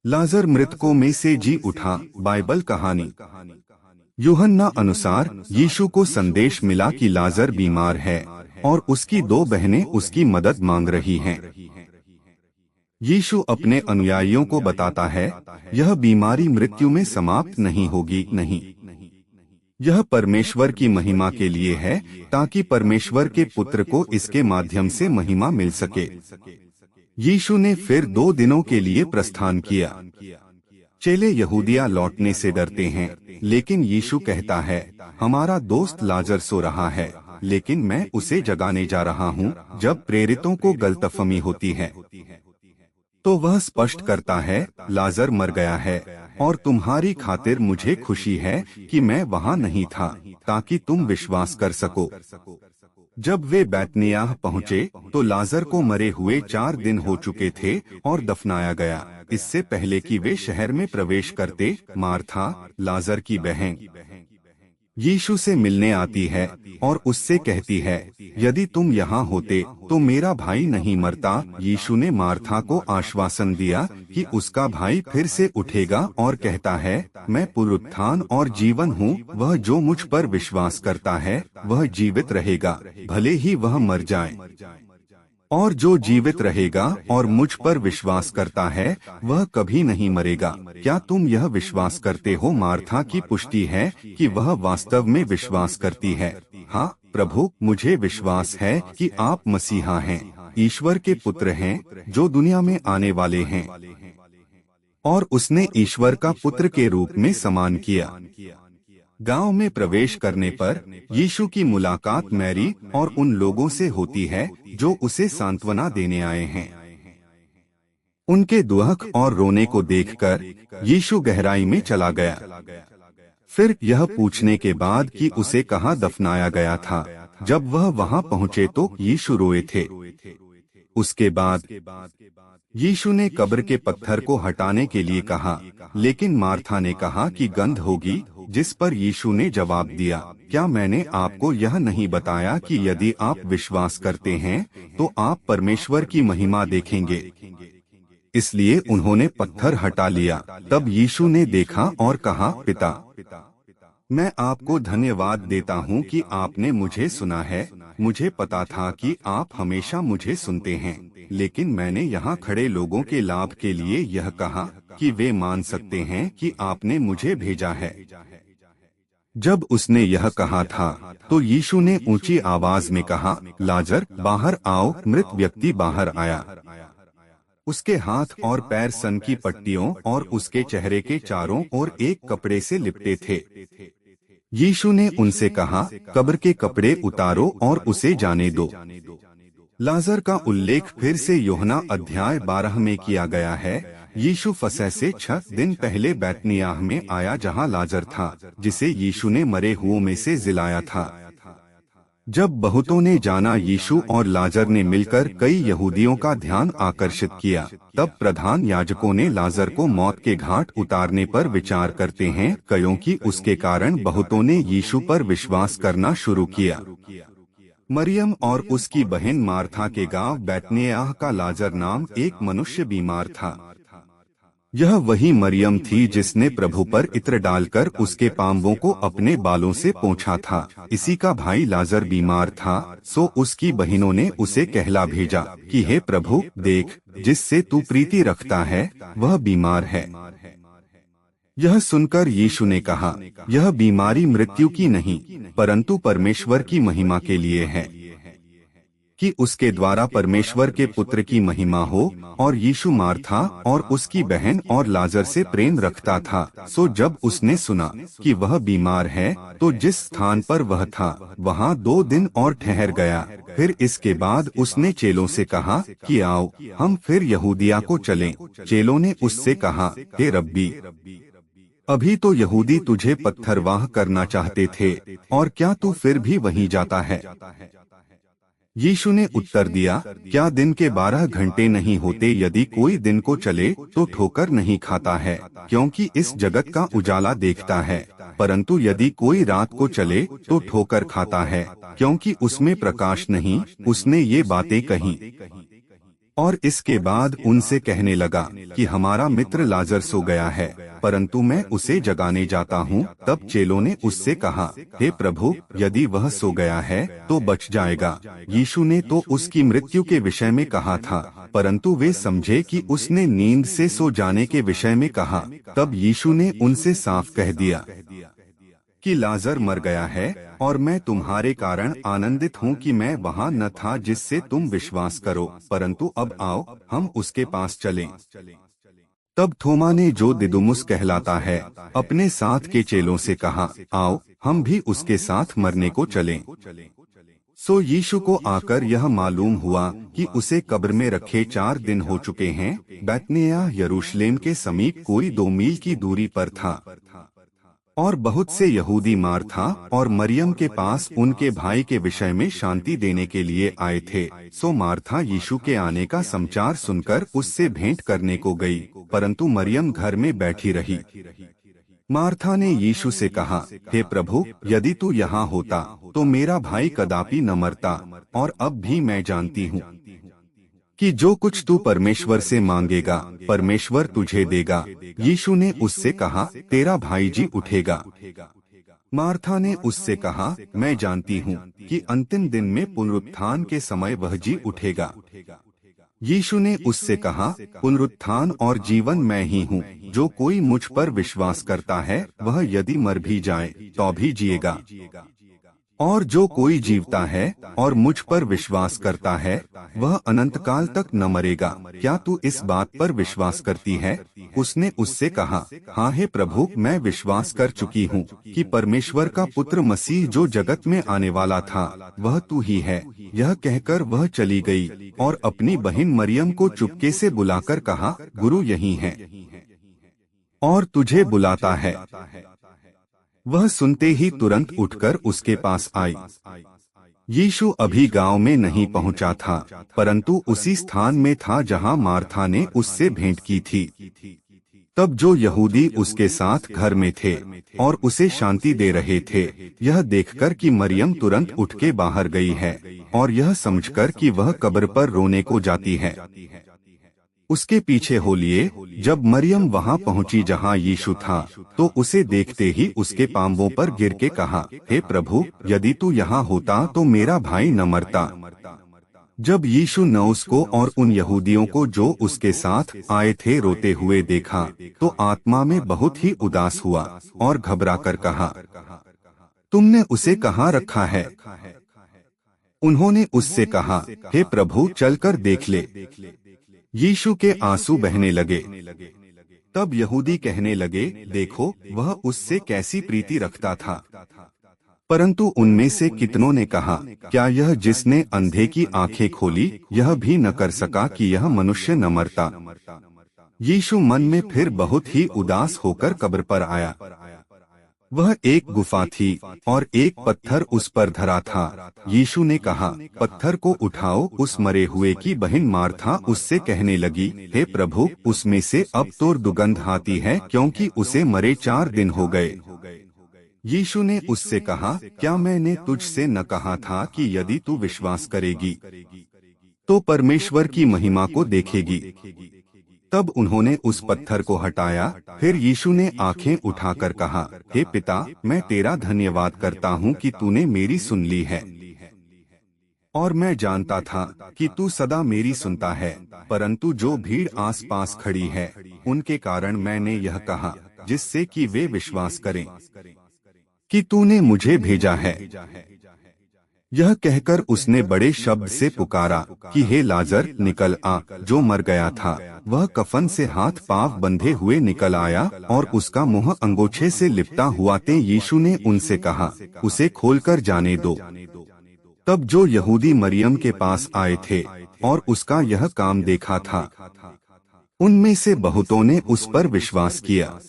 लाजर मृतकों में से जी उठा। बाइबल कहानी। यूहन्ना अनुसार यीशु को संदेश मिला कि लाजर बीमार है और उसकी दो बहनें उसकी मदद मांग रही हैं। यीशु अपने अनुयायियों को बताता है, यह बीमारी मृत्यु में समाप्त नहीं होगी, नहीं। यह परमेश्वर की महिमा के लिए है, ताकि परमेश्वर के पुत्र को इसके माध्यम से महिमा मिल सके। यीशु ने फिर 2 दिनों के लिए प्रस्थान किया। चेले यहूदिया लौटने से डरते हैं, लेकिन यीशु कहता है, हमारा दोस्त लाजर सो रहा है, लेकिन मैं उसे जगाने जा रहा हूँ। जब प्रेरितों को गलतफहमी होती है, तो वह स्पष्ट करता है, लाजर मर गया है, और तुम्हारी खातिर मुझे खुशी है कि मैं वहाँ नहीं था, ताकि तुम विश्वास कर सको। जब वे बैतनियाह पहुँचे, तो लाजर को मरे हुए 4 दिन हो चुके थे और दफनाया गया, इससे पहले कि वे शहर में प्रवेश करते। मार्था, लाजर की बहन, यीशु से मिलने आती है और उससे कहती है, यदि तुम यहाँ होते तो मेरा भाई नहीं मरता। यीशु ने मार्था को आश्वासन दिया कि उसका भाई फिर से उठेगा और कहता है, मैं पुनरुत्थान और जीवन हूँ, वह जो मुझ पर विश्वास करता है वह जीवित रहेगा, भले ही वह मर जाए, और जो जीवित रहेगा और मुझ पर विश्वास करता है वह कभी नहीं मरेगा। क्या तुम यह विश्वास करते हो? मार्था की पुष्टि है कि वह वास्तव में विश्वास करती है। हाँ प्रभु, मुझे विश्वास है कि आप मसीहा हैं, ईश्वर के पुत्र हैं, जो दुनिया में आने वाले हैं। और उसने ईश्वर का पुत्र के रूप में सम्मान किया। गांव में प्रवेश करने पर यीशु की मुलाकात मैरी और उन लोगों से होती है जो उसे सांत्वना देने आए हैं। उनके दुख और रोने को देखकर यीशु गहराई में चला गया। फिर यह पूछने के बाद कि उसे कहाँ दफनाया गया था, जब वह वहाँ पहुँचे तो यीशु रोए थे। उसके बाद यीशु ने कब्र के पत्थर को हटाने के लिए कहा, लेकिन मार्था ने कहा कि गंध होगी, जिस पर यीशु ने जवाब दिया, क्या मैंने आपको यह नहीं बताया कि यदि आप विश्वास करते हैं तो आप परमेश्वर की महिमा देखेंगे? इसलिए उन्होंने पत्थर हटा लिया। तब यीशु ने देखा और कहा, पिता, मैं आपको धन्यवाद देता हूँ कि आपने मुझे सुना है। मुझे पता था कि आप हमेशा मुझे सुनते हैं, लेकिन मैंने यहाँ खड़े लोगों के लाभ के लिए यह कहा कि वे मान सकते हैं कि आपने मुझे भेजा है। जब उसने यह कहा था तो यीशु ने ऊंची आवाज में कहा, लाजर बाहर आओ। मृत व्यक्ति बाहर आया। उसके हाथ और पैर सन की पट्टियों और उसके चेहरे के चारों ओर एक कपड़े से लिपटे थे। यीशु ने उनसे कहा, कब्र के कपड़े उतारो और उसे जाने दो। लाजर का उल्लेख फिर से यूहन्ना अध्याय 12 में किया गया है। यीशु फसह से 6 दिन पहले बैतनियाह में आया, जहां लाजर था, जिसे यीशु ने मरे हुओं में से जिलाया था। जब बहुतों ने जाना यीशु और लाजर ने मिलकर कई यहूदियों का ध्यान आकर्षित किया, तब प्रधान याजकों ने लाजर को मौत के घाट उतारने पर विचार करते हैं, क्योंकि उसके कारण बहुतों ने यीशु पर विश्वास करना शुरू किया। मरियम और उसकी बहन मार्था के गांव बैतनियाह का लाजर नाम एक मनुष्य बीमार था। यह वही मरियम थी जिसने प्रभु पर इत्र डालकर उसके पांवों को अपने बालों से पोंछा था। इसी का भाई लाजर बीमार था, सो उसकी बहनों ने उसे कहला भेजा कि हे प्रभु, देख, जिससे तू प्रीति रखता है वह बीमार है। यह सुनकर यीशु ने कहा, यह बीमारी मृत्यु की नहीं, परंतु परमेश्वर की महिमा के लिए है, कि उसके द्वारा परमेश्वर के पुत्र की महिमा हो। और यीशु मार्था और उसकी बहन और लाजर से प्रेम रखता था। सो जब उसने सुना कि वह बीमार है, तो जिस स्थान पर वह था वहाँ 2 दिन और ठहर गया। फिर इसके बाद उसने चेलों से कहा कि आओ, हम फिर यहूदिया को चलें। चेलों ने उससे कहा, हे रब्बी, अभी तो यहूदी तुझे पत्थरवाह करना चाहते थे, और क्या तू फिर भी वहीं जाता है? यीशु ने उत्तर दिया, क्या दिन के 12 घंटे नहीं होते? यदि कोई दिन को चले तो ठोकर नहीं खाता है, क्योंकि इस जगत का उजाला देखता है, परंतु यदि कोई रात को चले तो ठोकर खाता है, क्योंकि उसमें प्रकाश नहीं। उसने ये बातें कहीं। और इसके बाद उनसे कहने लगा कि हमारा मित्र लाजर सो गया है, परंतु मैं उसे जगाने जाता हूँ। तब चेलों ने उससे कहा, हे प्रभु, यदि वह सो गया है तो बच जाएगा। यीशु ने तो उसकी मृत्यु के विषय में कहा था, परंतु वे समझे कि उसने नींद से सो जाने के विषय में कहा। तब यीशु ने उनसे साफ कह दिया कि लाजर मर गया है, और मैं तुम्हारे कारण आनंदित हूँ कि मैं वहाँ न था जिससे तुम विश्वास करो, परंतु अब आओ हम उसके पास चलें। तब थोमा ने, जो दिदुमुस कहलाता है, अपने साथ के चेलों से कहा, आओ हम भी उसके साथ मरने को चलें। सो यीशु को आकर यह मालूम हुआ कि उसे कब्र में रखे 4 दिन हो चुके हैं। बैतनिय्याह यरूशलेम के समीप कोई 2 मील की दूरी पर था, और बहुत से यहूदी मार्था और मरियम के पास उनके भाई के विषय में शांति देने के लिए आए थे। सो मार्था यीशु के आने का समाचार सुनकर उससे भेंट करने को गई, परंतु मरियम घर में बैठी रही। मार्था ने यीशु से कहा, हे प्रभु, यदि तू यहाँ होता तो मेरा भाई कदापि न मरता, और अब भी मैं जानती हूँ कि जो कुछ तू परमेश्वर से मांगेगा परमेश्वर तुझे देगा। यीशु ने उससे कहा, तेरा भाई जी उठेगा। मार्था ने उससे कहा, मैं जानती हूँ कि अंतिम दिन में पुनरुत्थान के समय वह जी उठेगा। यीशु ने उससे कहा, पुनरुत्थान और जीवन मैं ही हूँ। जो कोई मुझ पर विश्वास करता है वह यदि मर भी जाए तो भी जिएगा, और जो कोई जीवता है और मुझ पर विश्वास करता है वह अनंत काल तक न मरेगा। क्या तू इस बात पर विश्वास करती है? उसने उससे कहा, हाँ हे प्रभु, मैं विश्वास कर चुकी हूँ कि परमेश्वर का पुत्र मसीह जो जगत में आने वाला था वह तू ही है। यह कहकर वह चली गई और अपनी बहन मरियम को चुपके से बुलाकर कहा, गुरु यहीं है और तुझे बुलाता है। वह सुनते ही तुरंत उठकर उसके पास आई। यीशु अभी गांव में नहीं पहुंचा था, परंतु उसी स्थान में था जहां मार्था ने उससे भेंट की थी। तब जो यहूदी उसके साथ घर में थे और उसे शांति दे रहे थे, यह देखकर कि मरियम तुरंत उठ के बाहर गई है और यह समझकर कि वह कब्र पर रोने को जाती है, उसके पीछे हो लिए। जब मरियम वहां पहुंची जहां यीशु था, तो उसे देखते ही उसके पांवों पर गिर के कहा, हे प्रभु, यदि तू यहाँ होता तो मेरा भाई न मरता। जब यीशु ने उसको और उन यहूदियों को जो उसके साथ आए थे रोते हुए देखा, तो आत्मा में बहुत ही उदास हुआ और घबराकर कहा, तुमने उसे कहाँ रखा है? उन्होंने उससे कहा, हे प्रभु, चलकर देख ले। यीशु के आंसू बहने लगे। तब यहूदी कहने लगे, देखो वह उससे कैसी प्रीति रखता था। परंतु उनमें से कितनों ने कहा, क्या यह जिसने अंधे की आंखें खोली यह भी न कर सका कि यह मनुष्य न मरता? यीशु मन में फिर बहुत ही उदास होकर कब्र पर आया। वह एक गुफा थी और एक पत्थर उस पर धरा था। यीशु ने कहा, पत्थर को उठाओ। उस मरे हुए की बहन मार्था उससे कहने लगी, हे प्रभु, उसमें से अब तो दुर्गंध आती है, क्योंकि उसे मरे 4 दिन हो गए। यीशु ने उससे कहा, क्या मैंने तुझसे न कहा था कि यदि तू विश्वास करेगी तो परमेश्वर की महिमा को देखेगी? तब उन्होंने उस पत्थर को हटाया। फिर यीशु ने आंखें उठाकर कहा, हे पिता, मैं तेरा धन्यवाद करता हूँ कि तूने मेरी सुन ली है, और मैं जानता था कि तू सदा मेरी सुनता है, परंतु जो भीड़ आस-पास खड़ी है उनके कारण मैंने यह कहा, जिससे कि वे विश्वास करें कि तूने मुझे भेजा है। यह कहकर उसने बड़े शब्द से पुकारा कि हे लाजर, निकल आ। जो मर गया था वह कफन से हाथ पांव बंधे हुए निकल आया और उसका मुंह अंगोछे से लिपटा हुआ थे। यीशु ने उनसे कहा, उसे खोलकर जाने दो। तब जो यहूदी मरियम के पास आए थे और उसका यह काम देखा था, उनमें से बहुतों ने उस पर विश्वास किया।